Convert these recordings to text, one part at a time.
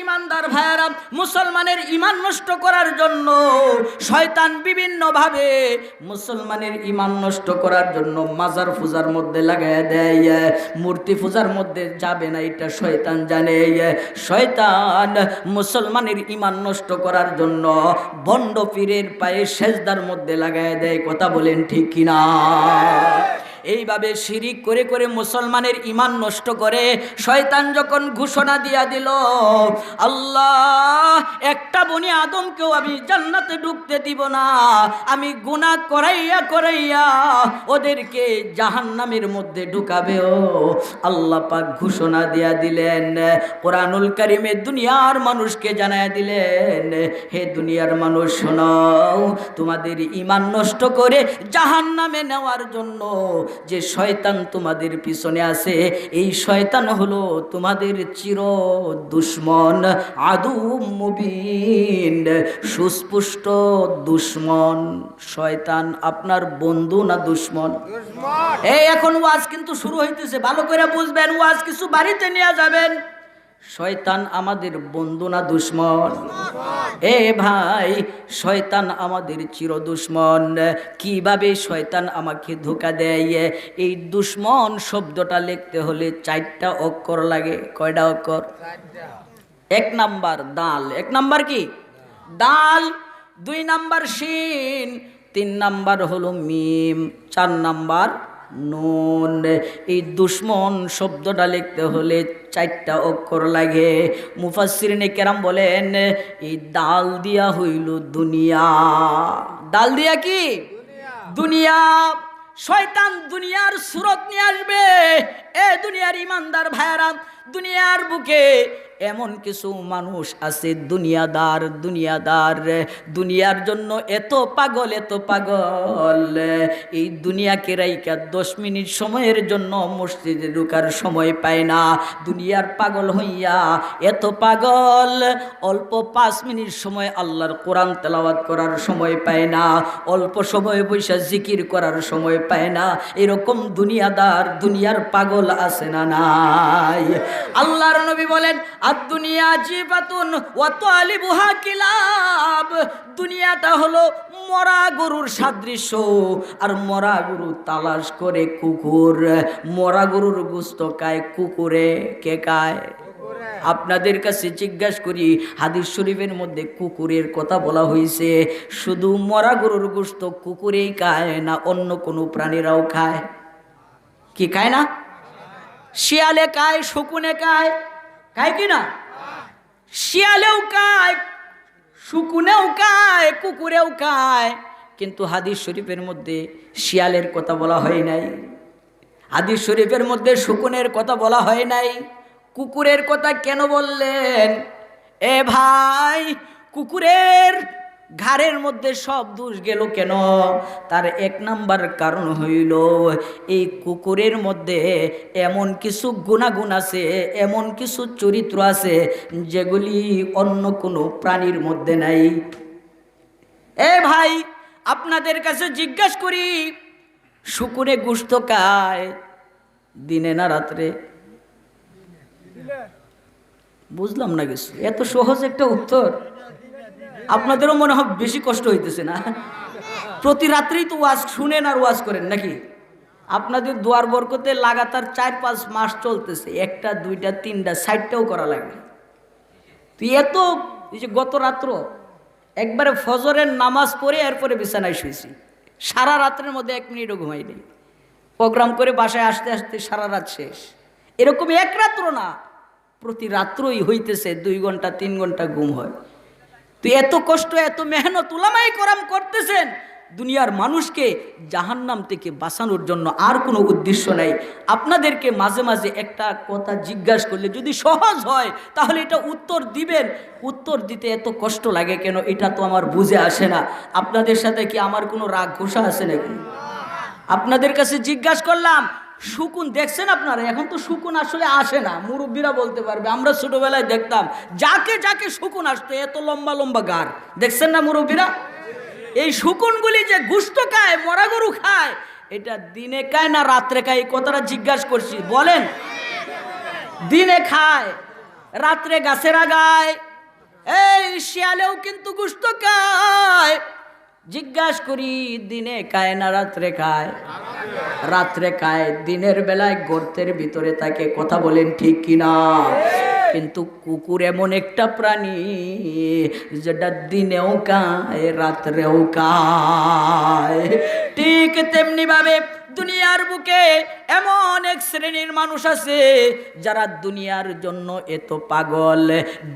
ইমানদার ভাইয়েরা, মুসলমানের ঈমান নষ্ট করার জন্য শয়তান বিভিন্নভাবে মুসলমানের ঈমান নষ্ট করার জন্য মাজার পূজার মধ্যে লাগায় দেয়। মূর্তি পূজার মধ্যে যাবে না, এটা শয়তান জানে। শয়তান মুসলমানের ঈমান নষ্ট করার জন্য বন্ড পীরের পায়ে সেজদার মধ্যে লাগায় দেয়। কথা বলেন ঠিক কিনা? এইভাবে শিরিক করে করে মুসলমানের ঈমান নষ্ট করে। শয়তান যখন ঘোষণা দিয়া দিল, আল্লাহ একটা বনি আদমকেও আমি জান্নাতে ঢুকতে দিব না, আমি গুনাহ করাইয়া করাইয়া ওদেরকে জাহান্নামের মধ্যে ঢুকাবে। ও আল্লাহ পাক ঘোষণা দিয়া দিলেন, কোরআনুল কারীমে দুনিয়ার মানুষকে জানায়া দিলেন, হে দুনিয়ার মানুষ শোনো, তোমাদের ঈমান নষ্ট করে জাহান্নামে নেওয়ার জন্য যে শয়তান তোমাদের পিছনে আছে, এই শয়তান হলো তোমাদের চির দুশমন, আদু মুবিন, সুস্পষ্ট দুশমন। শয়তান আপনার বন্ধু না দুশমন? এই এখন ওয়াজ কিন্তু শুরু হইতেছে, ভালো করে বুঝবেন, ওয়াজ কিছু বাড়িতে নিয়ে যাবেন। শয়তান আমাদের বন্ধু না দুশমন? এ ভাই, শয়তান আমাদের চির দুশমন। কিভাবে শয়তান আমাকে ধোঁকা দেয়? এই দুশমন শব্দটা লিখতে হলে 4টা অক্ষর লাগে। কয়টা অক্ষর? 1 নাম্বার দাল। 1 নাম্বার কি? দাল। 2 নাম্বার শিন। 3 নাম্বার হলো মিম। 4 নাম্বার নুন। এই দুশমন শব্দটা লিখতে হলে 4টা অক্ষর লাগে। মুফাসসিরিনে কেরাম বলেন, এই দাল দিয়া হইল দুনিয়া। দাল দিয়া কি? দুনিয়া। শয়তান দুনিয়ার সুরত নিয়ে আসবে। এ দুনিয়ার ইমানদার ভাইরা, দুনিয়ার বুকে এমন কিছু মানুষ আছে দুনিয়াদার, দুনিয়ার জন্য এত পাগল, এত পাগল, এই দুনিয়াকে রাইকা 10 মিনিট সময়ের জন্য মসজিদে ঢোকার সময় পায় না। দুনিয়ার পাগল হইয়া এত পাগল, অল্প 5 মিনিট সময় আল্লাহর কোরআন তেলাওয়াত করার সময় পায় না, অল্প সময় বৈশা জিকির করার সময় পায় না। এরকম দুনিয়াদার, দুনিয়ার পাগল আছে না নাই? আল্লাহর নবী বলেন, দুনিয়া জিবাতুন ওয়া তালিবুহা কিলাব। দুনিয়াটা হলো মরা গরুর সাদৃশ্য, আর মরা গরু তালাশ করে কুকুর। মরা গরুর গোশত খায় কুকুরে। কে খায়? আপনাদের কাছে জিজ্ঞাসা করি, হাদিস শরীফের মধ্যে কুকুরের কথা বলা হয়েছে, শুধু মরা গরুর গোশত কুকুরেই খায় না অন্য কোনো প্রাণীরাও খায়? কি খায় না? শিয়ালে খায়, শকুনে খায়, খায় কি না? শিয়ালেও খায়, শকুনেও খায়, কুকুরেও খায়। কিন্তু হাদিস শরীফের মধ্যে শিয়ালের কথা বলা হয় নাই, হাদিস শরীফের মধ্যে শকুনের কথা বলা হয় নাই। কুকুরের কথা কেন বললেন? এ ভাই, কুকুরের ঘাড়ের মধ্যে সব দোষ গেল কেন? তার 1 নাম্বার কারণ হইল, এই কুকুরের মধ্যে এমন কিছু গুণাগুণ আছে, এমন কিছু চরিত্র আছে যেগুলি অন্য কোনো প্রাণীর মধ্যে নাই। এ ভাই, আপনাদের কাছে জিজ্ঞাসা করি, শকুনে গোশত খায় দিনে না রাত্রে? বুঝলাম না কিছু, এত সহজ একটা উত্তর। আপনাদেরও মনে হয় বেশি কষ্ট হইতেছে না? প্রতি রাত্রেই তো ওয়াজ শুনেন আর ওয়াজ করেন নাকি? আপনাদের দুয়ার বরকতে লাগাতার 4-5 মাস চলতেছে, 1টা 2টা 3টা 60টাও করা লাগে। তুই এত, এই যে গত রাত্র একবারে ফজরের নামাজ পড়ে এরপরে বিছানায় শুয়েছি, সারা রাত্রের মধ্যে 1 মিনিটও ঘুমাইনি। প্রোগ্রাম করে বাসায় আসতে আসতে সারা রাত শেষ। এরকম 1 রাত্র না, প্রতি রাত্রই হইতেছে 2 ঘন্টা 3 ঘন্টা ঘুম হয়। তুই এত কষ্ট, এত মেহনত উলামায়ে কেরাম করতেছেন দুনিয়ার মানুষকে জাহান্নাম থেকে বাঁচানোর জন্য, আর কোনো উদ্দেশ্য নাই। আপনাদেরকে মাঝে মাঝে একটা কথা জিজ্ঞাসা করলে যদি সহজ হয় তাহলে এটা উত্তর দিবেন। উত্তর দিতে এত কষ্ট লাগে কেন, এটা তো আমার বুঝে আসে না। আপনাদের সাথে কি আমার কোনো রাগ ঘোষা আছে নাকি? আপনাদের কাছে জিজ্ঞাসা করলাম, শকুন দেখছেন আপনারা? এখন তো শকুন আসলে আসে না, মুরব্বীরা বলতে পারবে। আমরা ছোটবেলায় দেখতাম যাকে যাকে শকুন আসতো, এত লম্বা লম্বা গাড়, দেখছেন না মুরব্বীরা? এই শকুনগুলি যে গোশত খায়, মরা গরু খায়, এটা দিনে খায় না রাত্রে খায়? এই কথাটা জিজ্ঞাসা করছি, বলেন। দিনে খায়, রাত্রে গাছের আগায়। এই শিয়ালেও কিন্তু গোশত খায়। জিজ্ঞাসা করি দিনে খায় না রাত্রে খায়? রাত্রে খায়, দিনের বেলায় গর্তের ভিতরে থাকে। কথা বলেন ঠিক কিনা? কিন্তু কুকুর এমন একটা প্রাণী যেটা দিনেও খায় রাত্রেও খায়। ঠিক তেমনি ভাবে দুনিয়ার বুকে এমন এক শ্রেণীর মানুষ আছে যারা দুনিয়ার জন্য এত পাগল,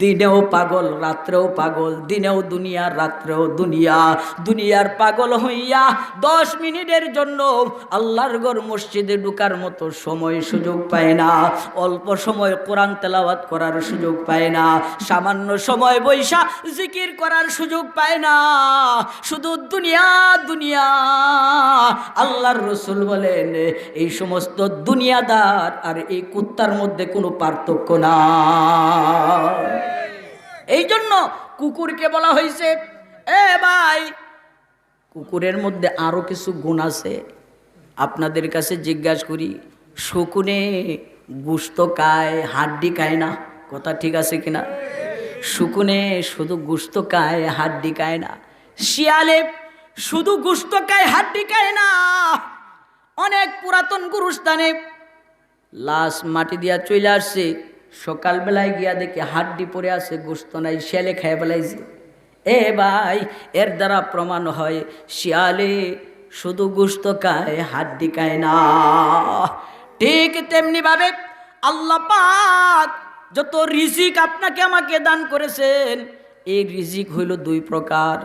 দিনেও পাগল রাত্রেও পাগল, দিনেও দুনিয়া রাত্রেও দুনিয়া। দুনিয়ার পাগল হইয়া 10 মিনিটের জন্য আল্লাহর ঘর মসজিদে ঢোকার মতো সময় সুযোগ পায় না। অল্প সময় কোরআন তেলাওয়াত করার সুযোগ পায় না। সামান্য সময় বৈশা জিকির করার সুযোগ পায় না। শুধু দুনিয়া দুনিয়া। আল্লাহর রাসূল বলেন এই সমস্ত দুনিয়াদার আর এই কুত্তার মধ্যে কোনো পার্থক্য না। এই জন্য কুকুরকে বলা হয়েছে, এ ভাই, কুকুরের মধ্যে আরো কিছু গুণ আছে। আপনাদের কাছে জিজ্ঞাসা করি, শকুনে গোশত খায়, হাড্ডি খায় না? কথা ঠিক আছে কিনা? শকুনে শুধু গোশত খায়, হাড্ডি খায় না। শিয়ালে শুধু গোশত খায়, হাড্ডি খায় না। অনেক পুরাতন গুরুস্থানে লাশ মাটি দিয়া চলে আসছে, সকালবেলায় গিয়া দেখে হাড্ডি পড়ে আছে, গোশত নাই, শিয়ালে খেয়ে ফেলাইছে। এ ভাই, এর দ্বারা প্রমাণ হয় শিয়ালে শুধু গোশত খায়, হাড্ডি খায় না। ঠিক তেমনি ভাবে আল্লাহ পাক যত রিজিক আপনাকে আমাকে দান করেছেন, এই রিজিক হইল 2 প্রকার।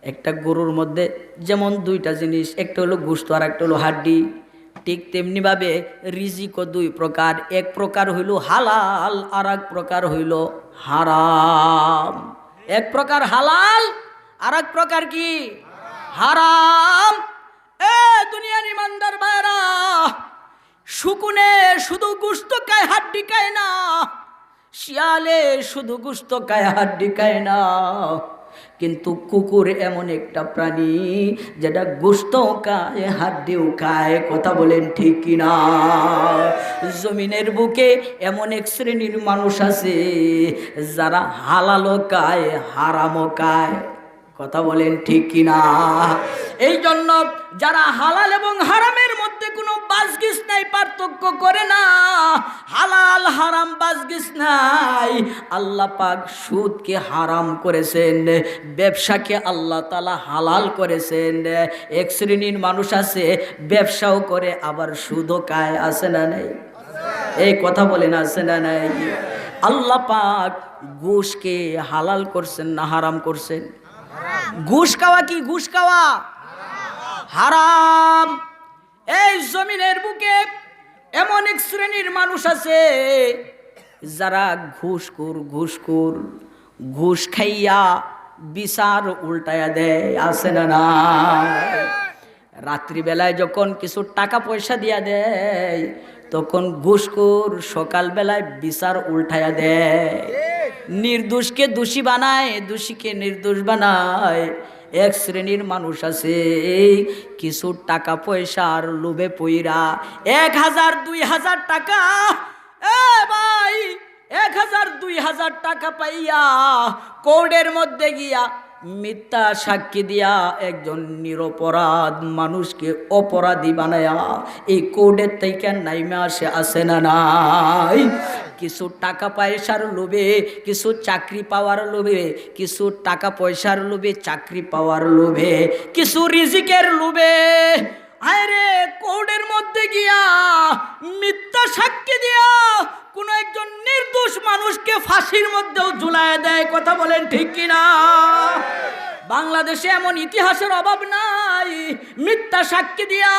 একটা গরুর মধ্যে যেমন 2টা জিনিস, একটা হলো গোশত আর একটা হলো হাড্ডি। ঠিক তেমনি ভাবে রিজিকও 2 প্রকার। এক প্রকার হইল হালাল, আর এক প্রকার হইল হারাম। এক প্রকার হালাল, আর এক প্রকার কি? হারাম। এ দুনিয়ার ইমানদার ভাইরা, শকুনে শুধু গোশত খায়, হাড্ডি খায় না। শিয়ালে শুধু গোশত খায়, হাড্ডি খায় না। কিন্তু কুকুর এমন একটা প্রাণী যেটা গোশতও খায়, হাড্ডিও খায়। কথা বলেন ঠিক কিনা? জমিনের বুকে এমন এক শ্রেণীর মানুষ আছে যারা হালালও খায়, হারামও খায়। কথা বলেন ঠিক কিনা? এই জন্য যারা হালাল এবং হারামের মধ্যে কোনো বাজগিস নাই, পার্থক্য করে না, হালাল হারাম বাজগিস নাই। আল্লাহ পাক সুদকে হারাম করেছেন, ব্যবসাকে আল্লাহ তাআলা হালাল করেছেন। এক শ্রেণীর মানুষ আছে ব্যবসাও করে আবার সুদও খায়। আছে না নাই? এই কথা বলেন, আছে না নাই? আল্লাহ পাক ঘুষকে হালাল করছেন না হারাম করছেন? ঘুষ খাওয়া কি? ঘুষ খাওয়া হারাম। এই জমিনের বুকে এমন এক শ্রেণীর মানুষ আছে যারা ঘুষখোর, ঘুষ খাইয়া বিচার উল্টায়া দেয়। আছে না না? রাত্রিবেলায় যখন কিছু টাকা পয়সা দিয়া দেয়, তখন ঘুষখোর সকালবেলায় বিচার উল্টায়া দেয়। নির্দোষকে দোষী বানায়, দোষীকে নির্দোষ বানায়। এক শ্রেণীর মানুষ আছে কিছু টাকা পয়সার লোভে পইরা 1000 2000 টাকা, এ ভাই 1000 2000 টাকা পাইয়া কোর্টের মধ্যে গিয়া মিথ্যা সাক্ষী দিয়া একজন নিরপরাধ মানুষকে অপরাধী বানায়া এই কোর্টের থেকে নাইমে আসে না নাই? কিছু টাকা পয়সার লোভে, কিছু চাকরি পাওয়ার লোভে, কিছু টাকা পয়সার লোভে, চাকরি পাওয়ার লোভে, কিছু রিজিকের লোভে, আরে কোর্টের মধ্যে গিয়া মিথ্যা সাক্ষী দিয়া কোন একজন নির্দোষ মানুষকে ফাঁসির মধ্যেও ঝুলায় দেয়। কথা বলেন ঠিক কিনা? বাংলাদেশে এমন ইতিহাসের অভাব নাই, মিথ্যা সাক্ষী দিয়া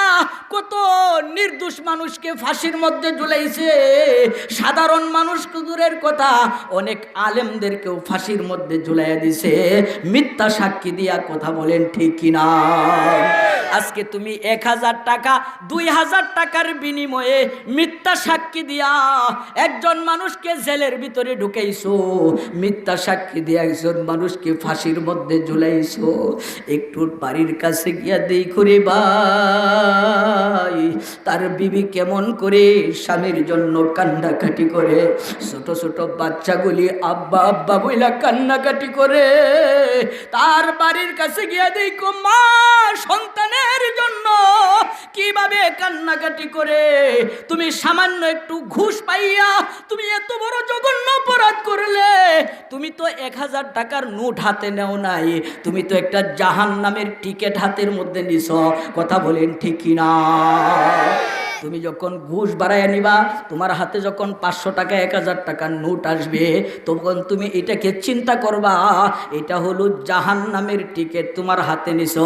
কত নির্দোষ মানুষকে ফাঁসির মধ্যে ঝুলাইছে। সাধারণ মানুষ দূরের কথা, অনেক আলেমদেরকেও ফাঁসির মধ্যে ঝুলাইয়া দিছে মিথ্যা সাক্ষী দিয়া। কথা বলেন ঠিক কিনা? আজকে তুমি 1000 টাকা 2000 টাকার বিনিময়ে মিথ্যা সাক্ষী দিয়া একজন মানুষকে জেলের ভিতরে ঢুকাইছো, মিথ্যা সাক্ষী দিয়া একজন মানুষকে ফাঁসির মধ্যে ঝুলাইছো। নিছো, একটু বাড়ির কাছে গিয়া দেখো রে ভাই তার বিবি কেমন করে স্বামীর জন্য কান্নাকাটি করে। ছোট ছোট বাচ্চাগুলি আব্বা আব্বা বইলা কান্নাকাটি করে। তার বাড়ির কাছে গিয়া দেখো মা সন্তানের জন্য কিভাবে কান্নাকাটি করে। তুমি সামান্য একটু ঘুষ পাইয়া তুমি এত বড় জঘন্য অপরাধ করলে। তুমি তো 1000 টাকার নোট হাতে নেও নাই, তুমি তো একটা জাহান্নামের টিকিট হাতের মধ্যে নিছ। কথা বলেন ঠিক কিনা? তুমি যখন ঘুষ বাড়াইয়া নিবা, তোমার হাতে যখন 500 টাকা 1000 টাকার নোট আসবে, তখন তুমি এটাকে চিন্তা করবা এটা হলো জাহান্নামের টিকিট তোমার হাতে নিছ।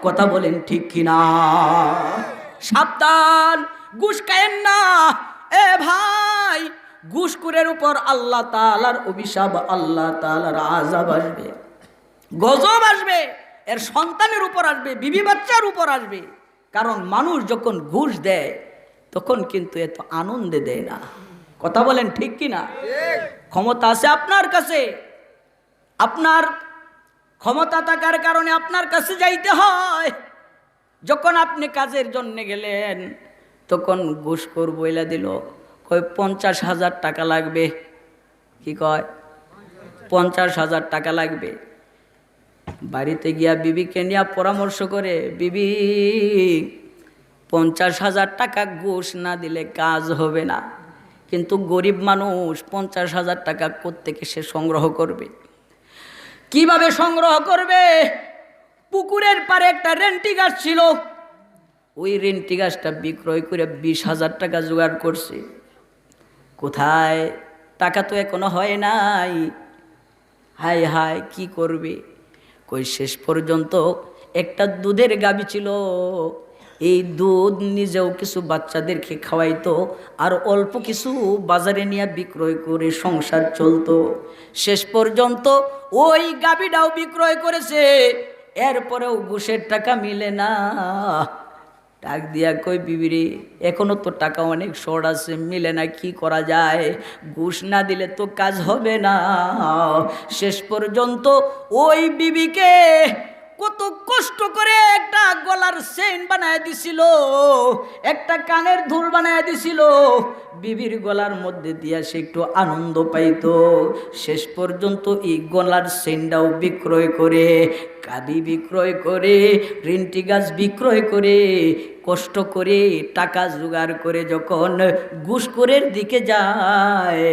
কথা বলেন ঠিক কিনা? সাবধান, ঘুষ খায়েন না। এ ভাই, ঘুষখোরের উপর আল্লাহ তাআলার অভিশাপ, আল্লাহ তাআলার আযাব আসবে, গজব আসবে, এর সন্তানের উপর আসবে, বিবি বাচ্চার উপর আসবে। কারণ মানুষ যখন ঘুষ দেয় তখন কিন্তু এত আনন্দে দেয় না। কথা বলেন ঠিক কিনা? ক্ষমতা আছে আপনার কাছে, আপনার ক্ষমতা থাকার কারণে আপনার কাছে যাইতে হয়। যখন আপনি কাজের জন্য গেলেন তখন ঘুষখোর বইলা দিল, কয় 50,000 টাকা লাগবে। কি কয়? 50,000 টাকা লাগবে। বাড়িতে গিয়া বিবিকে নিয়ে পরামর্শ করে, বিবি 50,000 টাকা ঘুষ না দিলে কাজ হবে না। কিন্তু গরিব মানুষ 50,000 টাকা কোত্থেকে সে সংগ্রহ করবে? কিভাবে সংগ্রহ করবে? পুকুরের পারে একটা রেন্টি গাছ ছিল, ওই রেন্টি গাছটা বিক্রয় করে 20,000 টাকা জোগাড় করছে। কোথায়? টাকা তো এখনো হয় নাই। হায় হায়, কি করবে? কই শেষ পর্যন্ত একটা দুধের গাভী ছিল, এই দুধ নিজেও কিছু বাচ্চাদেরকে খাওয়াইতো, আর অল্প কিছু বাজারে নিয়ে বিক্রয় করে সংসার চলতো। শেষ পর্যন্ত ওই গাভীটাও বিক্রয় করেছে, এরপরেও ঘুষের টাকা মিলে না। ডাক দিয়া কই, বিবিরে এখনো তো টাকা অনেক শর্ট আছে, মিলে না, কি করা যায়? ঘুষ না দিলে তো কাজ হবে না। শেষ পর্যন্ত ওই বিবিকে কত কষ্ট করে একটা গলার চেইন বানায় দিছিল, একটা কানের দুল বানায় দিছিল, বিবির গলার মধ্যে দিয়া সে একটু আনন্দ পাইতো। শেষ পর্যন্ত এই গলার চেইনটাও বিক্রয় করে, গাভী বিক্রয় করে, রেন্টি গাছ বিক্রয় করে, কষ্ট করে টাকা জোগাড় করে যখন ঘুষখোরের দিকে যায়,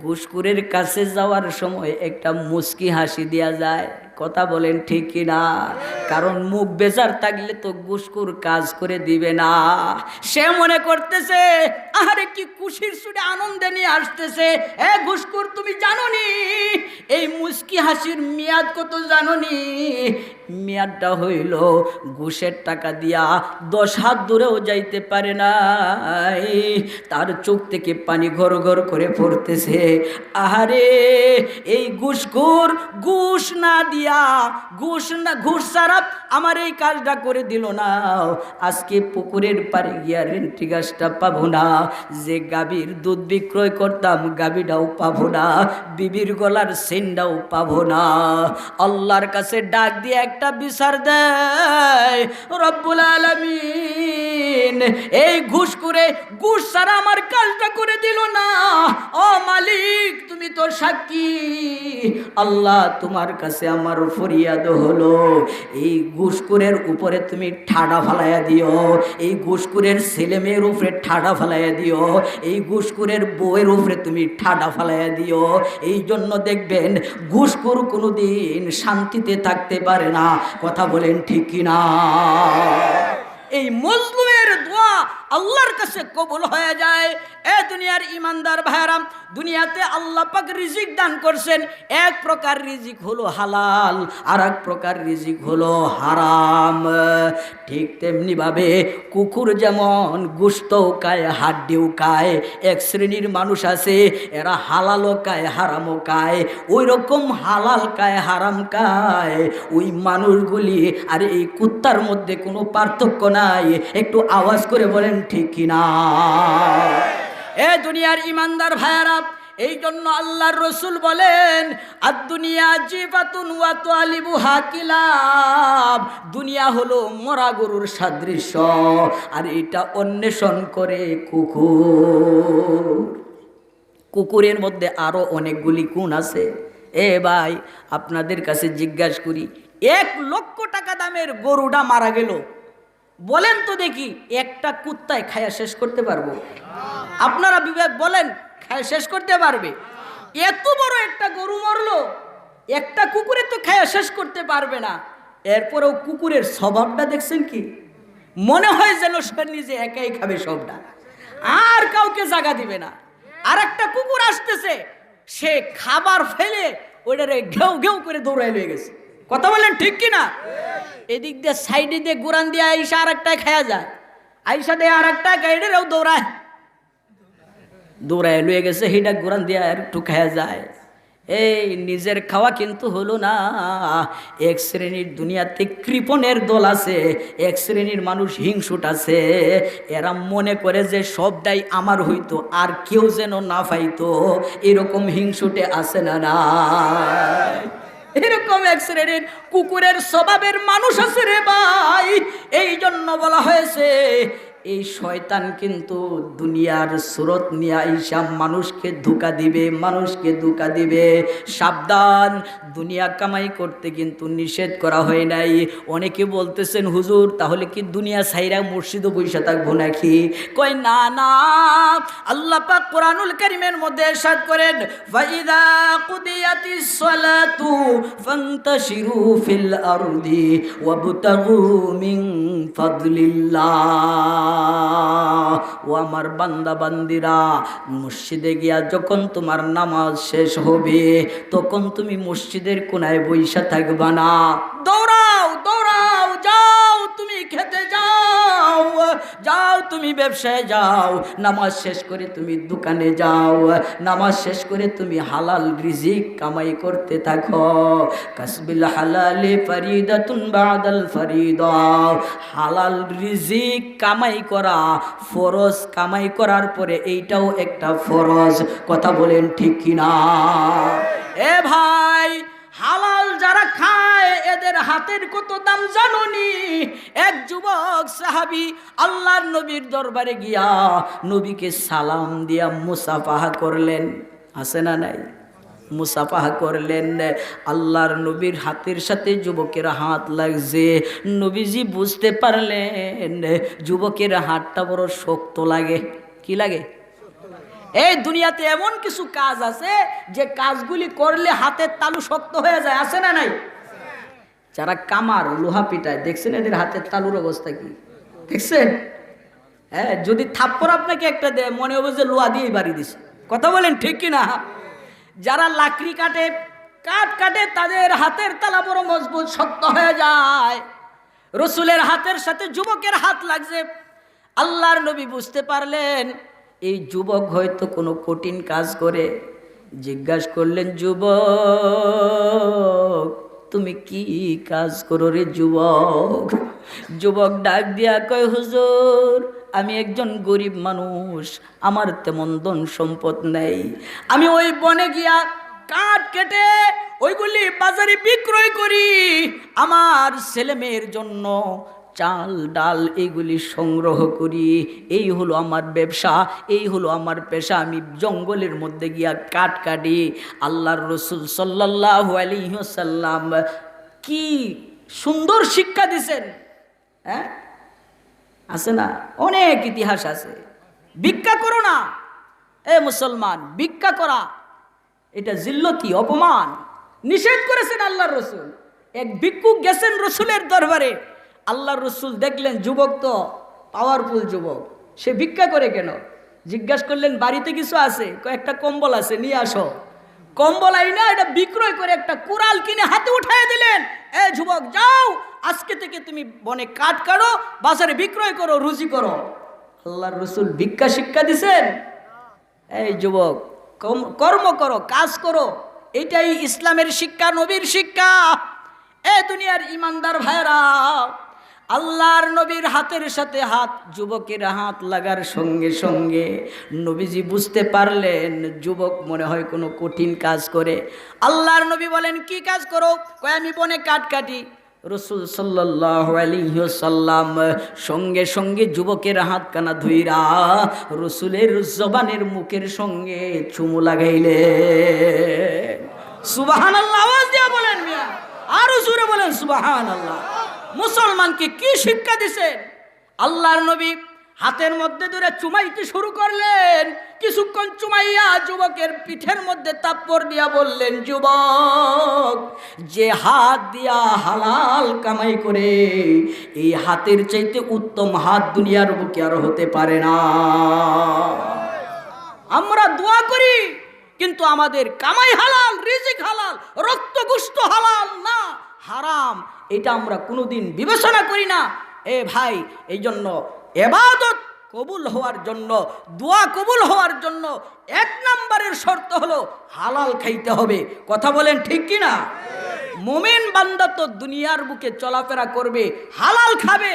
ঘুষখোরের কাছে যাওয়ার সময় একটা মুচকি হাসি দেয়া যায়। কথা বলেন ঠিক কিনা? কারণ মুখ বেজার থাকলে তো ঘুষখোর কাজ করে দিবে না। সে মনে করতেছে আরে কি খুশির সুরে আনন্দে নিয়ে আসতেছে। এ ঘুষখোর, তুমি জানোনি এই মুচকি হাসির মেয়াদ কত? জানোনি? মেয়াদটা হইল ঘুষের টাকা দিয়া 10 হাত দূরেও যাইতে পারে না। তার চোখ থেকে পানি ঘর ঘর করে পড়তেছে। আহারে, এই ঘুষখোর ঘুষ না দিয়া, ঘুষ ছাড়া আমার এই কাজটা করে দিল না। আজকে পুকুরের পাড়ে গিয়া রেন্টি গাছটা পাবো না, যে গাভীর দুধ বিক্রয় করতাম গাভীটাও পাবো না, বিবির গলার চেইনটাও পাবো না। আল্লাহর কাছে ডাক দিয়ে একটা বিচার দেয়, রব্বুল আলামিন এই ঘুষখোরে ঘুষ ছাড়া আমার কাজটা করে দিল না। ও মালিক, তুমি তো সাক্ষী। আল্লাহ, তোমার কাছে আমার ফরিয়াদ হলো, এই ঘুষখোরের উপরে তুমি ঠাডা ফালাইয়া দিও, এই ঘুষখোরের ছেলে মেয়ের উপরে ঠাডা ফালাইয়া দিও, এই ঘুষখোরের বউয়ের উপরে তুমি ঠাডা ফালাইয়া দিও। এই জন্য দেখবেন ঘুষখোর কোনোদিন শান্তিতে থাকতে পারে না। কথা বলেন ঠিক কিনা? এই মজলুমের দোয়া আল্লাহর কাছে কবুল হয়ে যায়। এ দুনিয়ার ইমানদার ভাইরাম, দুনিয়াতে আল্লাহ পাক রিজিক দান করছেন। এক প্রকার রিজিক হলো হালাল, আর এক প্রকার রিজিক হলো হারাম। ঠিক তেমনি ভাবে কুকুর যেমন গোশতও খায়, হাড্ডিও খায়, এক শ্রেণীর মানুষ আছে এরা হালালও খায় হারামও খায়। ওই রকম হালাল খায় হারাম খায় ওই মানুষগুলি আর এই কুত্তার মধ্যে কোনো পার্থক্য নাই। একটু আওয়াজ করে বলেন ঠিক কিনা? এ দুনিয়ার ইমানদার ভাইয়ারা, এই জন্য আল্লাহর রসুল বলেন আদ-দুনিয়া জিফাতুন ওয়া তালিবুহা কিলাব, দুনিয়া হলো মরা গরুর সাদৃশ্য আর এটা অন্বেষণ করে কুকুর। কুকুরের মধ্যে আরো অনেকগুলি গুণ আছে। এ ভাই আপনাদের কাছে জিজ্ঞাসা করি, 1,00,000 টাকা দামের গরুটা মারা গেল, বলেন তো দেখি একটা কুত্তায় খায়া শেষ করতে পারবো? আপনারা বিবেক বলেন, খায়া শেষ করতে পারবে? এত বড় একটা গরু মরলো, একটা কুকুরে তো খায়া শেষ করতে পারবে না। এরপরেও কুকুরের স্বভাবটা দেখছেন কি? মনে হয় যেন সে নিজে একাই খাবে সবটা, আর কাউকে জায়গা দিবে না। আর একটা কুকুর আসতেছে, সে খাবার ফেলে ওইটারে ঘেউ ঘেউ করে দৌড়াই লয়ে গেছে। কথা বলেন ঠিক কিনা? এদিক দিয়ে সাইডে দিয়ে গুরান দিয়ে আইসা আর একটা খায়া যায়, আইসা দিয়ে আর একটা গাইডেরও দৌড়ায় লয়ে গেছে, হিটা গুরান দিয়ে আর একটু খায়া যায়। এই নিজের খাওয়া কিন্তু হলো না। এক শ্রেণীর দুনিয়াতে কৃপণের দল আছে, এক শ্রেণীর মানুষ হিংসুট আছে, এরা মনে করে যে সবটাই আমার হইতো আর কেউ যেন না পাইতো, এরকম হিংসুটে আছে না? না, এরকম এক শ্রেণীর কুকুরের স্বভাবের মানুষ আছে রে ভাই। এই জন্য বলা হয়েছে এই শয়তান কিন্তু দুনিয়ার সুরত নিয়ে আইসা মানুষকে ধোঁকা দিবে, মানুষকে ধোঁকা দিবে। সাবধান, দুনিয়া কামাই করতে কিন্তু নিষেধ করা হয় নাই। অনেকে বলতেছেন হুজুর তাহলে কি দুনিয়া ছাইরা মসজিদে বইসা থাকবো নাকি? কই না না, আল্লাহ পাক কোরআনুল কারীমের মধ্যে ইরশাদ করেন ফাইদা কুদিয়াতিস সালাতু ফান্তাশিরু ফিল আরদি ওয়াবতাগু মিন ফাদলিল্লাহ। ও আমার বান্দা বান্দিরা, মসজিদে গিয়া যখন তোমার নামাজ শেষ হবে তখন তুমি মসজিদের কোনায় বইসা থাকবা না, দৌড়াও দৌড়াও, যাও তুমি খেতে যাও, যাও তুমি ব্যবসায় যাও, নামাজ শেষ করে তুমি দোকানে যাও, নামাজ শেষ করে তুমি হালাল রিজিক কামাই করতে থাকো। কাসবিল হালালি ফারিদাতুন বাদাল ফারিদা, হালাল রিজিক কামাই করা ফরজ, কামাই করার পরে এইটাও একটা ফরজ। কথা বলেন ঠিক কিনা? এ ভাই, হালাল যারা খায় এদের হাতের কত দাম জানোনি? এক যুবক সাহাবী আল্লাহর নবীর দরবারে গিয়া নবীকে সালাম দিয়া মুসাফাহা করলেন, আছে না নাই? মুসাফাহা করলেন। আল্লাহর নবীর হাতের সাথে যুবকের হাত লাগছে। নবীজি বুঝতে পারলেন যুবকের হাতটা বড় শক্ত লাগে। কি লাগে? এই দুনিয়াতে এমন কিছু কাজ আছে যে কাজগুলি করলে হাতের তালু শক্ত হয়ে যায়, আছে না নাই? যারা কামার লোহা পিটায় দেখছেন এদের হাতের তালুর অবস্থা কি দেখছেন? হ্যাঁ, যদি থাপ্পড় আপনাকে একটা দেয় মনে হবে যে লোহা দিয়েই বাড়ি দিছে। কথা বলেন ঠিক কিনা? যারা লাকড়ি কাটে, কাঠ কাটে, তাদের হাতের তালা বড় মজবুত শক্ত হয়ে যায়। রসুলের হাতের সাথে যুবকের হাত লাগছে। আল্লাহর নবী বুঝতে পারলেন এই যুবক হয়তো কোনো কঠিন কাজ করে। জিজ্ঞাসা করলেন, যুবক তুমি কি কাজ করো রে যুবক? যুবক ডাক দিয়া কয়, হুজুর আমি একজন গরিব মানুষ, আমার তেমন ধন সম্পদ নেই, আমি ওই বনে গিয়া কাঠ কেটে ওইগুলি বাজারে বিক্রয় করি, আমার ছেলে মেয়ের জন্য চাল ডাল এগুলি সংগ্রহ করি, এই হলো আমার ব্যবসা, এই হলো আমার পেশা। আমি জঙ্গলের মধ্যে গিয়া কাঠ কাটি। আল্লাহর রসুল সাল্লাল্লাহু আলাইহি ওয়াসাল্লাম কি সুন্দর শিক্ষা দিছেন। হ্যাঁ, আছে না? অনেক ইতিহাস আছে। ভিক্ষা করো না, এ মুসলমান, ভিক্ষা করা এটা জিল্লতি, অপমান, নিষেধ করেছেন আল্লাহর রসুল। এক ভিক্ষুক গেছেন রসুলের দরবারে। আল্লাহর রসুল দেখলেন যুবক তো পাওয়ারফুল যুবক, সে ভিক্ষা করে কেন? জিজ্ঞাসা করলেন বাড়িতে কিছু আছে? কয়েকটা কম্বল আছে, নিয়ে আসো। কম্বল আইনা এটা বিক্রয় করে একটা কুড়াল কিনে হাতে উঠায় দিলেন। এ যুবক, যাও আজকে থেকে তুমি বনে কাঠ কাটো, বাজারে বিক্রয় করো, রুজি করো। আল্লাহর রসুল ভিক্ষা শিক্ষা দিছেন? এই যুবক, কর্ম করো, কাজ করো, এটাই ইসলামের শিক্ষা, নবীর শিক্ষা। এ দুনিয়ার ইমানদার ভাইরা, আল্লাহর নবীর হাতের সাথে হাত যুবকের হাত লাগার সঙ্গে সঙ্গে নবীজি বুঝতে পারলেন যুবক মনে হয় কোনো কঠিন কাজ করে। আল্লাহর নবী বলেন, কি কাজ করো? কয়, আমি বনে কাঠ কাটি। রসুল সাল্লাল্লাহু আলাইহি ওয়াসাল্লাম সঙ্গে সঙ্গে যুবকের হাত কানা ধুইরা রসুলের জবানের মুখের সঙ্গে চুমু লাগাইলে। সুবহানাল্লাহ, আওয়াজ দিয়া বলেন মিয়া, আরো জোরে বলেন সুবহানাল্লাহ। মুসলমানকে কি শিক্ষা দিছেন? আল্লাহর নবী হাতের মধ্যে ধরে চুমাইতে শুরু করলেন। কিছুক্ষণ চুমাইয়া যুবকের পিঠের মধ্যে তাপ্পর দিয়া বললেন, যুবক, যে হাত দিয়া হালাল কামাই করে এই হাতের চাইতে উত্তম হাত দুনিয়ার বুকে আর হতে পারে না। আমরা দোয়া করি কিন্তু আমাদের কামাই হালাল, রিজিক হালাল, রক্ত গোশত হালাল না, হারাম, এটা আমরা কোনোদিন বিবেচনা করি না। এ ভাই, এই জন্য ইবাদত কবুল হওয়ার জন্য, দোয়া কবুল হওয়ার জন্য 1 নম্বরের শর্ত হলো হালাল খাইতে হবে। কথা বলেন ঠিক কি না? মুমিন বান্দা তো দুনিয়ার বুকে চলাফেরা করবে, হালাল খাবে,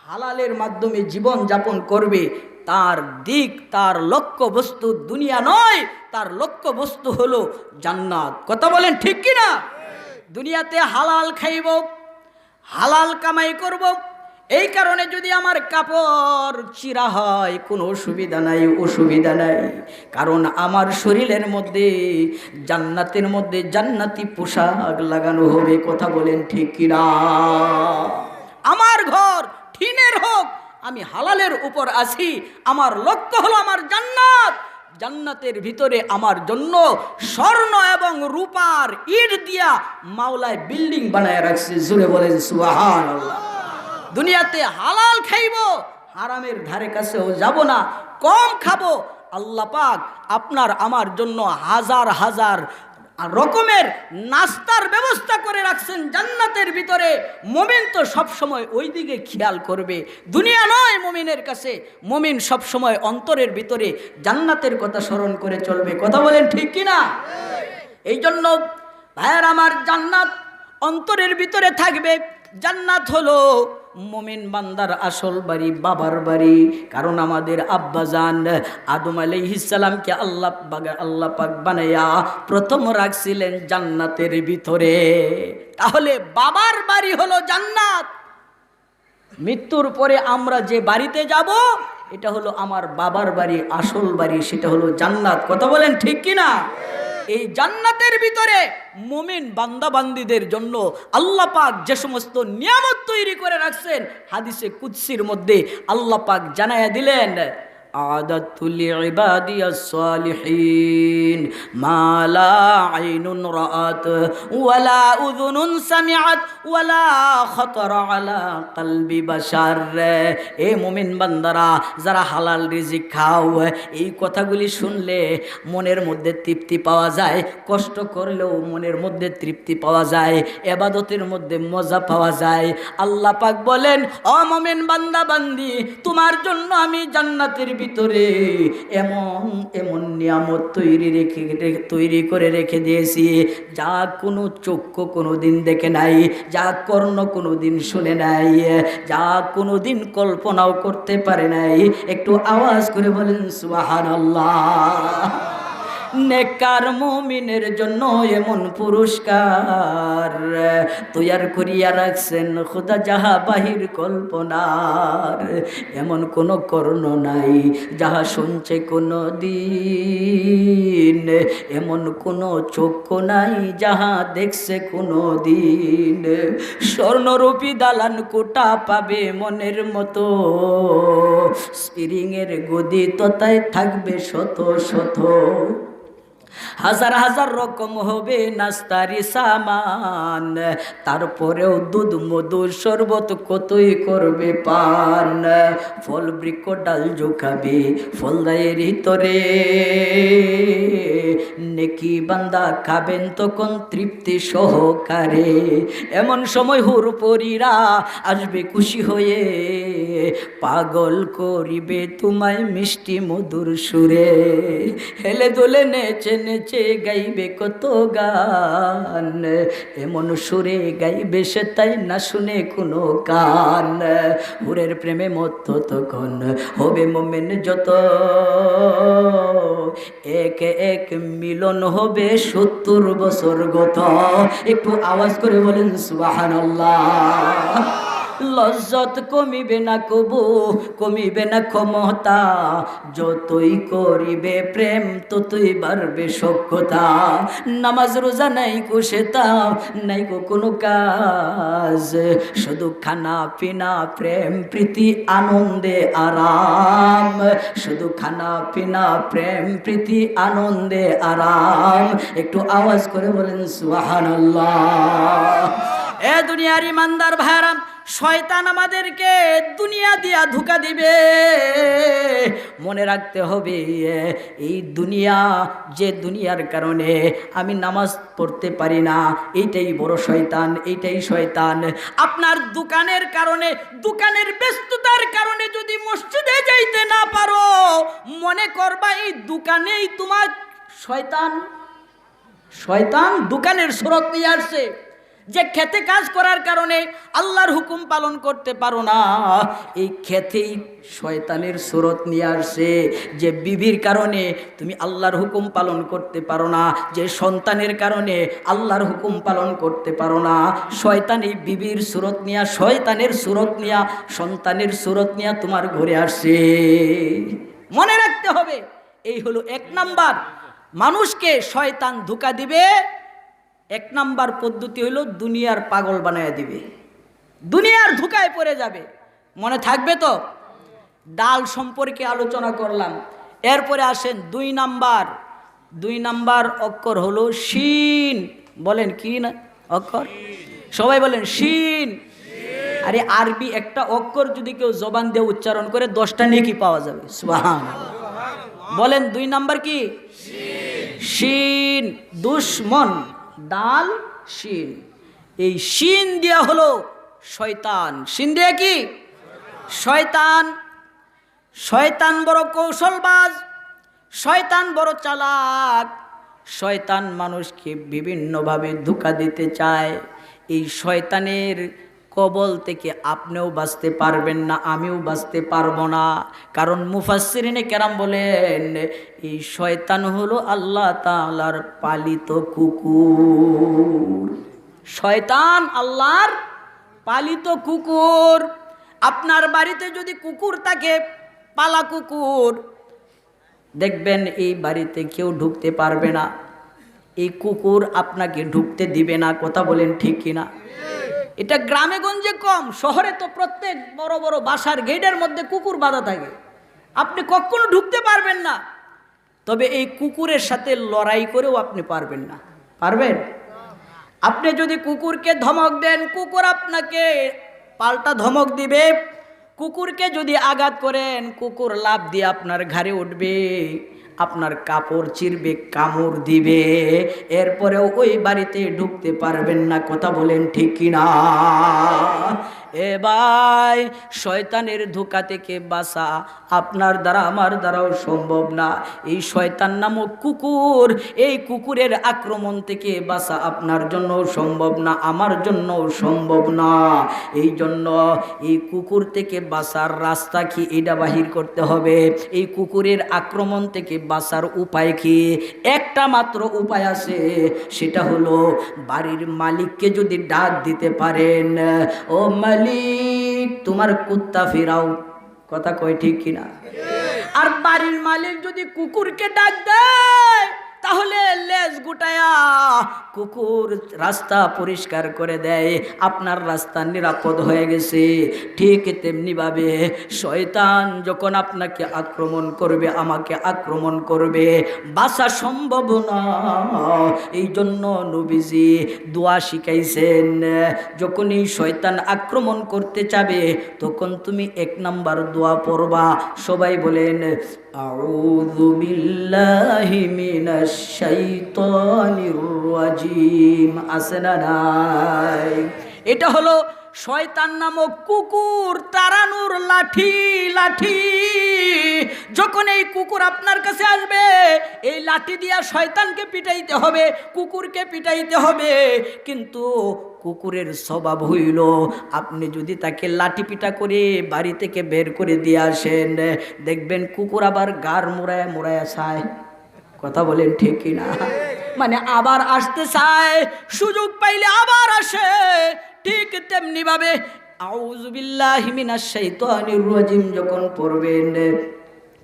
হালালের মাধ্যমে জীবন যাপন করবে। তার দিক, তার লক্ষ্য বস্তু দুনিয়া নয়, তার লক্ষ্য বস্তু হলো জান্নাত। কথা বলেন ঠিক কি না? দুনিয়াতে হালাল খাইব, হালাল কামাই করব, এই কারণে যদি আমার কাপড় চিরা হয় কোনো অসুবিধা নাই, অসুবিধা নাই, কারণ আমার শরীরের মধ্যে জান্নাতের মধ্যে জান্নাতি পোশাক লাগানো হবে। কথা বলেন ঠিক কি না? আমার ঘর টিনের হোক, আমি হালালের উপর আছি, আমার লক্ষ্য হলো আমার জান্নাত। জান্নাতের ভিতরে আমার জন্য স্বর্ণ এবং রূপার ইট দিয়া মাওলায় বিল্ডিং বানায় রাখছে। জোরে বলেন সুবহানাল্লাহ। দুনিয়াতে হালাল খাইব, হারামের ধারে কাছেও যাব না, কম খাবো। আল্লাহ পাক আপনার আমার জন্য হাজার হাজার রকমের নাস্তার ব্যবস্থা করে রাখছেন জান্নাতের ভিতরে। মুমিন তো সব সময় ওই দিকে খেয়াল করবে, দুনিয়া নয় মুমিনের কাছে। মুমিন সব সময় অন্তরের ভিতরে জান্নাতের কথা স্মরণ করে চলবে। কথা বলেন ঠিক কি না? এই জন্য ভাইয়ার আমার, জান্নাত অন্তরের ভিতরে থাকবে। জান্নাত হলো মুমিন বান্দার আসল বাড়ি, বাবার বাড়ি। কারণ আমাদের আব্বাজান আদম আলাইহিস সালামকে আল্লাহ পাক বানাইয়া প্রথম রাখছিলেন জান্নাতের ভিতরে। তাহলে বাবার বাড়ি হলো জান্নাত। মৃত্যুর পরে আমরা যে বাড়িতে যাব, এটা হলো আমার বাবার বাড়ি, আসল বাড়ি, সেটা হলো জান্নাত। কথা বলেন ঠিক কি না? এই জান্নাতের ভিতরে মুমিন বান্দা বান্দীদের জন্য আল্লাহ পাক যে সমস্ত নিয়ামত তৈরি করে রাখছেন, হাদিসে কুদসির মধ্যে আল্লাহ পাক জানায়া দিলেন, আ'দাতু লিইবাদিয়াস সালিহিন মা লা আইনুন রাআত ওয়ালা উযুনুন সামিআত ওয়ালা খাতারা আলা কলবি বাশার। এ মুমিন বান্দারা, যারা হালাল রিজিক খাও, এই কথাগুলি শুনলে মনের মধ্যে তৃপ্তি পাওয়া যায়, কষ্ট করলেও মনের মধ্যে তৃপ্তি পাওয়া যায়, ইবাদতের মধ্যে মজা পাওয়া যায়। আল্লাহ পাক বলেন, ও মুমিন বান্দা বান্দি, তোমার জন্য আমি জান্নাতের ভিতরে এমন এমন নিয়ামত তৈরি করে রেখে দিয়েছি, যা কোনো চক্ষু কোনোদিন দেখে নাই, যা কর্ণ কোনোদিন শুনে নাই, যা কোনোদিন কল্পনাও করতে পারে নাই। একটু আওয়াজ করে বলেন সুবহানাল্লাহ। নেককার মুমিনের জন্য এমন পুরস্কার তৈয়ার করিয়া রাখছেন খোদা, যাহা বাহির কল্পনার। এমন কোন কর্ণ নাই যাহা শুনছে কোনো দিন, এমন কোন চক্ষু নাই যাহা দেখছে কোনো দিন। স্বর্ণরূপী দালান কোটা পাবে মনের মতো, স্প্রিংয়ের গদি ততায় থাকবে শত শত, হাজার হাজার রকম হবে নাস্তারি সামান, তারপরেও দুধ মধু শরবত কতই করবে পান। ফল বৃক্ষ ডাল জোখাবে ফলদায়ের ভিতরে, নেকি বান্দা খাবেন তখন তৃপ্তি সহকারে। এমন সময় হুরপরীরা আসবে খুশি হয়ে, পাগল করিবে তোমায় মিষ্টি মধুর সুরে। হেলে দোলে নেচে নেচে গাইবে কত গান, এমন সুরে গাইবে সে তাই না শুনে কোনো গান। হুরের প্রেমে মত্ত তখন হবে মোমেন যত, এক এক মিলন হবে 70 বছর গত। একটু আওয়াজ করে বলেন সুবহানাল্লাহ। লজ্জত কমিবে না কবু, কমিবে না ক্ষমতা, যতই করিবে প্রেম ততই বাড়বে সখ্যতা। নামাজ রোজা নাই কো সেটা, নাই কো কোনো কাজ, শুধু খানা পিনা প্রেম প্রীতি আনন্দে আরাম, শুধু খানা পিনা প্রেম প্রীতি আনন্দে আরাম। একটু আওয়াজ করে বলেন সুবহানাল্লাহ। এ দুনিয়ার ইমানদার ভাইরা, শয়তান আমাদেরকে দুনিয়া দিয়া ধোঁকা দিবে। মনে রাখতে হবে এই দুনিয়া, যে দুনিয়ার কারণে আমি নামাজ পড়তে পারি না, এইটাই বড় শয়তান, এইটাই শয়তান। আপনার দোকানের কারণে, দোকানের ব্যস্ততার কারণে যদি মসজিদে যাইতে না পারো, মনে করবা এই দোকানেই তোমার শয়তান, শয়তান দোকানের সুরত নিয়ে আসছে। যে খেতে কাজ করার কারণে আল্লাহর হুকুম পালন করতে পারো না, এই খেতেই শয়তানের সুরত নিয়ে আসছে। যে বিবির কারণে তুমি আল্লাহর হুকুম পালন করতে পারো না, যে সন্তানের কারণে আল্লাহর হুকুম পালন করতে পারো না, শয়তান এই বিবির সুরত নিয়া, শয়তানের সুরত নিয়া, সন্তানের সুরত নিয়া তোমার ঘরে আসছে। মনে রাখতে হবে, এই হলো 1 নাম্বার মানুষকে শয়তান ধোঁকা দিবে। 1 নাম্বার পদ্ধতি হলো দুনিয়ার পাগল বানায় দিবে, দুনিয়ার ধোঁকায় পড়ে যাবে। মনে থাকবে তো? ডাল সম্পর্কে আলোচনা করলাম। এরপরে আসেন 2 নাম্বার। 2 নাম্বার অক্ষর হলো শিন। বলেন কি না অক্ষর? সবাই বলেন শিন। আরে আরবি একটা অক্ষর যদি কেউ জবান দিয়ে উচ্চারণ করে 10টা নেকি পাওয়া যাবে। সুবহানাল্লাহ। বলেন 2 নাম্বার কি? শিন। দুশ্মন, দাল শিন, এই শিন দিয়া হলো শয়তান। শিন দিয়া কি? শয়তান। শয়তান বড় কৌশলবাজ, শয়তান বড় চালাক, শয়তান মানুষকে বিভিন্নভাবে ধোঁকা দিতে চায়। এই শয়তানের কবল থেকে আপনিও বাঁচতে পারবেন না, আমিও বাঁচতে পারবো না। কারণ মুফাসসিরিনে কেরাম বলেন এই শয়তান হলো আল্লাহ তাআলার পালিত কুকুর। শয়তান আল্লাহর পালিত কুকুর। আপনার বাড়িতে যদি কুকুর থাকে, পালা কুকুর, দেখবেন এই বাড়িতে কেউ ঢুকতে পারবে না, এই কুকুর আপনাকে ঢুকতে দিবে না। কথা বলেন ঠিক কিনা? এটা গ্রামে গঞ্জে কম, শহরে তো প্রত্যেক বড় বড় বাসার গেটের মধ্যে কুকুর বাঁধা থাকে, আপনি কখনো ঢুকতে পারবেন না। তবে এই কুকুরের সাথে লড়াই করেও আপনি পারবেন না। পারবেন? আপনি যদি কুকুরকে ধমক দেন, কুকুর আপনাকে পাল্টা ধমক দিবে। কুকুরকে যদি আঘাত করেন, কুকুর লাফ দিয়ে আপনার ঘাড়ে উঠবে, আপনার কাপড় চিরবে, কামড় দিবে, এরপরেও ওই বাড়িতে ঢুকতে পারবেন না। কথা বলেন ঠিক কিনা? এ ভাই, শয়তানের ধোঁকা থেকে বাঁচা আপনার দ্বারা, আমার দ্বারাও সম্ভব না। এই শয়তান নামক কুকুর, এই কুকুরের আক্রমণ থেকে বাঁচা আপনার জন্য সম্ভব না, আমার জন্য সম্ভব না। এই জন্য এই কুকুর থেকে বাঁচার রাস্তা কি, এটা বাহির করতে হবে। এই কুকুরের আক্রমণ থেকে বাঁচার উপায় কি? একটা মাত্র উপায় আছে, সেটা হলো বাড়ির মালিককে যদি ডাক দিতে পারেন, ও মালিক তোমার কুত্তা ফেরাও। কথা কয় ঠিক কিনা? আর বাড়ির মালিক যদি কুকুরকে ডাক দেয়, তাহলে লেজ গুটায়া কুকুর রাস্তা পরিষ্কার করে দেয়, আপনার রাস্তা নিরাপদ হয়ে গেছে। ঠিক তেমনি ভাবে শয়তান যখন আপনাকে আক্রমণ করবে, আমাকে আক্রমণ করবে, বাঁচা সম্ভব না। এই জন্য নবীজি দোয়া শিখাইছেন, যখন এই শয়তান আক্রমণ করতে যাবে তখন তুমি 1 নাম্বার দোয়া পড়বা। সবাই বলেন আউযু বিল্লাহি মিনাশ শাইতানির রাজিম। আছে না নাই? এটা হলো শয়তান নামক কুকুর তাড়ানোর লাঠি। লাঠি যখন এই কুকুর আপনার কাছে আসবে, এই লাঠি দিয়া শয়তানকে পিটাইতে হবে, কুকুরকে পিটাইতে হবে। কিন্তু কুকুরের স্বভাব হইল, আপনি যদি তাকে লাঠি পিটা করে বাড়ি থেকে বের করে দিয়ে আসেন, দেখবেন কুকুর আবার গাড় মোড়ায় মোড়ায় চায়। কথা বলেন ঠিক কিনা? মানে আবার আসতে চায়, সুযোগ পাইলে আবার আসে। ঠিক তেমনি ভাবে আউযু বিল্লাহি মিনাশ শাইতানির রাজিম যখন পড়বেন,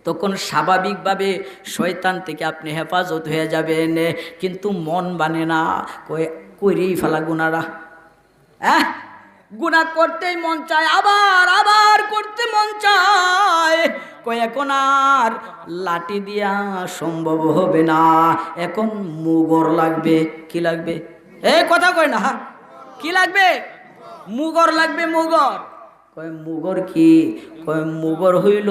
তখন স্বাভাবিকভাবে শয়তান থেকে আপনি হেফাজত হয়ে যাবেন। কিন্তু মন বানে না, কইরেই ফেলা গুনারা, গুনাহ করতেই মন চায়, আবার আবার করতে মন চায়। এখন আর লাঠি দিয়া সম্ভব হবে না, এখন মুগর লাগবে। কি লাগবে? কথা কয় না, কি লাগবে? মুগর লাগবে। মুগর মুগর কি? মুগর হইল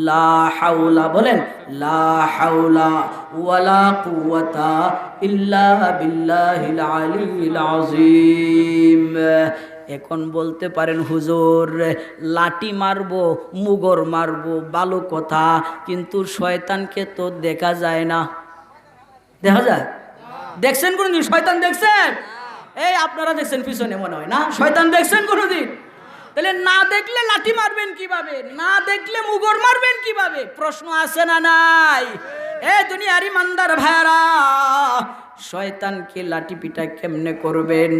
লা হাওলা, বলেন লা হাওলা ওয়ালা কুওয়াতা ইল্লা বিল্লাহিল আলিয়্যিল আযীম। এখন বলতে পারেন হুজুর লাঠি মারবো, মুগর মারবো, ভালো কথা, কিন্তু শয়তানকে তো দেখা যায় না। দেখা যায়? দেখছেন কোনদিন শয়তান? দেখছেন? এই আপনারা দেখছেন পিছনে মনে হয় না? শয়তান দেখছেন কোনদিন? তাহলে না দেখলে লাঠি মারবেন কিভাবে? না দেখলে মুগর মারবেন কিভাবে? প্রশ্ন আছে না নাই? দুনিয়ার ইমানদার ভাইরা, শয়তানকে লাঠি পিটা কেমনে করবেন?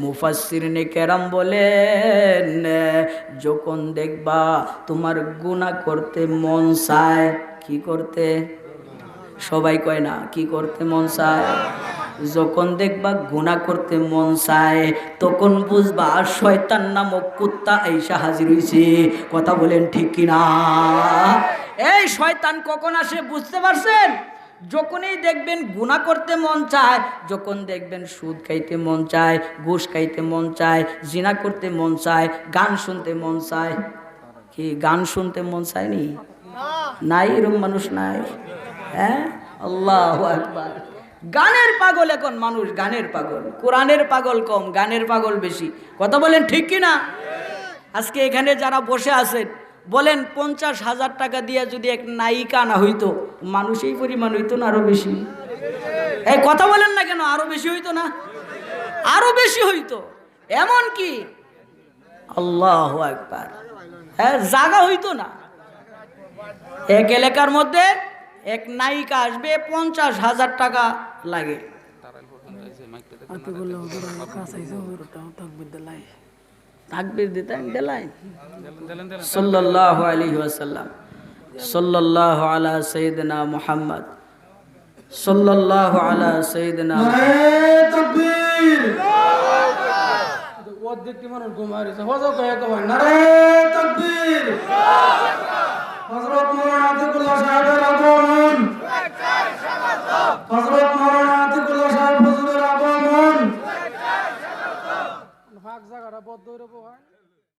মুফাসসিরিনে কেরাম বলেন, যখন দেখবা তোমার গুনাহ করতে মন চায়, কি করতে? সবাই কয় না, কি করতে মন চায়? যখন দেখবা গুনাহ করতে মন চায়, তখন বুঝবা শয়তান নামক কুত্তা আইসা হাজির হইছে। কথা বলেন ঠিক কিনা? এই শয়তান কখন আসে বুঝতে পারছেন? যখনই দেখবেন গুনাহ করতে মন চায়, যখন দেখবেন সুদ খাইতে মন চায়, ঘুষ খাইতে মন চায়, জিনা করতে মন চায়, গান শুনতে মন চায়। কি গান শুনতে মন চায়নি? নাই, এরকম মানুষ নাই। আল্লাহু আকবার। গানের পাগল এখন মানুষ, গানের পাগল। কোরআনের পাগল কম, গানের পাগল বেশি। কথা বলেন ঠিক কিনা? আজকে এখানে যারা বসে আছেন, বলেন 50,000 টাকা দিয়ে যদি এক নায়িকা আনা হইতো, মানুষ এই পরিমাণ হইতো না আরো বেশি? এই কথা বলেন না কেন? আরো বেশি হইতো না? আরো বেশি হইতো। এমন কি আল্লাহু আকবার, জায়গা হইতো না। এক এলাকার মধ্যে এক নায়িকা আসবে, 50,000 টাকা লাগে। তাকবীর দিতেন দেলাই সাল্লাল্লাহু আলাইহি ওয়াসাল্লাম, সাল্লাল্লাহু আলা সাইয়্যিদিনা মুহাম্মদ, সাল্লাল্লাহু আলা সাইয়্যিদিনা তাকবীর। অর্ধেক মানুষ ঘুমায় রয়েছে, হযো কয় কয় নারে তাকবীর।